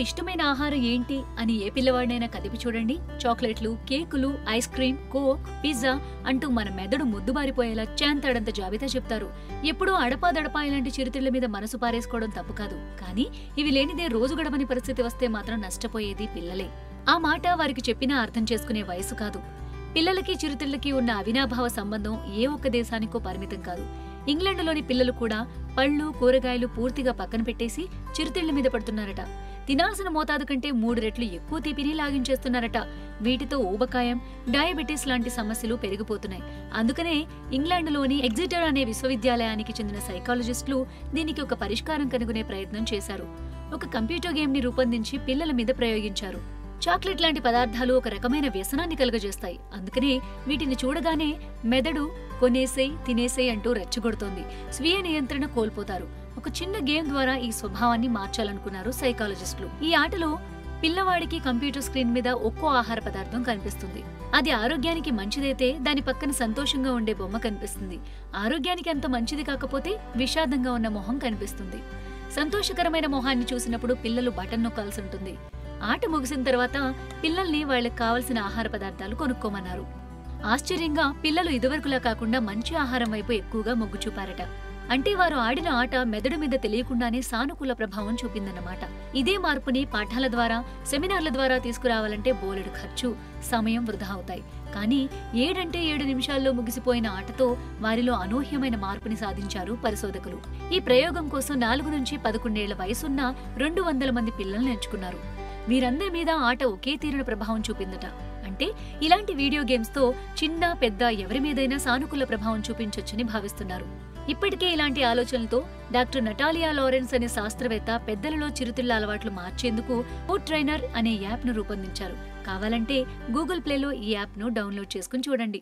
ఇష్టమైన ఆహారం ఏంటి అని ఏ పిల్లవాడినైనా కదిపి చూడండి. చాక్లెట్లు, కేకులు, ఐస్ క్రీమ్, కోక్, పిజ్జా అంటూ మన మెదడు ముద్దుబారిపోయేలా చేంతాడంత జాబితా చెప్తారు. ఎప్పుడూ అడపాదడపా ఇలాంటి చిరుతిళ్ల మీద మనసు పారేసుకోవడం తప్పు కాదు. కానీ ఇవి లేనిదే రోజు గడవని పరిస్థితి వస్తే మాత్రం నష్టపోయేది పిల్లలే. ఆ మాట వారికి చెప్పినా అర్థం చేసుకునే వయసు కాదు. పిల్లలకి చిరుతిళ్లకి ఉన్న అవినాభావ సంబంధం ఏ ఒక్క దేశానికో పరిమితం కాదు. ఇంగ్లాండ్లోని పిల్లలు కూడా పళ్ళు, కూరగాయలు పూర్తిగా పక్కన పెట్టేసి చిరుతిళ్ల మీద పడుతున్నారట. తినాల్సిన మోతాదు కంటే 3 రెట్లు ఎక్కువ తీపిని లాగించేస్తున్నారట. వీటితో ఊబకాయం, డయాబెటీస్ లాంటి సమస్యలు పెరిగిపోతున్నాయి. అందుకనే ఇంగ్లాండ్లోని ఎగ్జిటర్ అనే విశ్వవిద్యాలయానికి చెందిన సైకాలజిస్టులు దీనికి ఒక పరిష్కారం కనుగొనే ప్రయత్నం చేశారు. ఒక కంప్యూటర్ గేమ్ ని రూపొందించి పిల్లల మీద ప్రయోగించారు. చాక్లెట్ లాంటి పదార్థాలు ఒక రకమైన వ్యసనాన్ని కలుగజేస్తాయి. అందుకనే వీటిని చూడగానే మెదడు కొనేసేయ్, తినేసేయ్ అంటూ రెచ్చగొడుతోంది. స్వీయ నియంత్రణ కోల్పోతారు. ఒక చిన్న గేమ్ ద్వారా ఈ స్వభావాన్ని మార్చాలనుకున్నారు సైకాలజిస్టులు. ఈ ఆటలో పిల్లవాడికి కంప్యూటర్ స్క్రీన్ మీద ఒక్కో ఆహార పదార్థం కనిపిస్తుంది. అది ఆరోగ్యానికి మంచిదైతే దాని పక్కన సంతోషంగా ఉండే బొమ్మ కనిపిస్తుంది. ఆరోగ్యానికి అంత మంచిది కాకపోతే విషాదంగా ఉన్న మొహం కనిపిస్తుంది. సంతోషకరమైన మొహాన్ని చూసినప్పుడు పిల్లలు బటన్ నొక్కాల్సి ఉంటుంది. ఆట ముగిసిన తర్వాత పిల్లల్ని వాళ్లకు కావలసిన ఆహార పదార్థాలు కొనుక్కోమన్నారు. ఆశ్చర్యంగా పిల్లలు ఇదివరకులా కాకుండా మంచి ఆహారం వైపు ఎక్కువగా మొగ్గు చూపారట. అంటే వారు ఆడిన ఆట మెదడు మీద తెలియకుండానే సానుకూల ప్రభావం చూపిందన్నమాట. ఇదే మార్పుని పాఠాల ద్వారా, సెమినార్ల ద్వారా తీసుకురావాలంటే బోలెడు ఖర్చు, సమయం వృధా అవుతాయి. కానీ 7 నిమిషాల్లో ముగిసిపోయిన ఆటతో వారిలో అనూహ్యమైన మార్పుని సాధించారు పరిశోధకులు. ఈ ప్రయోగం కోసం 4 నుంచి 11 ఏళ్ల వయసున్న 200 మంది పిల్లల్ని ఎంచుకున్నారు. వీరందరి మీద ఆట ఒకే తీరున ప్రభావం చూపిందట. అంటే ఇలాంటి వీడియో గేమ్స్ తో చిన్న పెద్ద ఎవరి మీదైనా సానుకూల ప్రభావం చూపించొచ్చని భావిస్తున్నారు. ఇప్పటికే ఇలాంటి ఆలోచనలతో డాక్టర్ నటాలియా లారెన్స్ అనే శాస్త్రవేత్త పెద్దలలో చిరుతిళ్ల అలవాట్లు మార్చేందుకు ఫుడ్ ట్రైనర్ అనే యాప్ ను రూపొందించారు. కావాలంటే గూగుల్ ప్లేలో ఈ యాప్ ను డౌన్లోడ్ చేసుకుని చూడండి.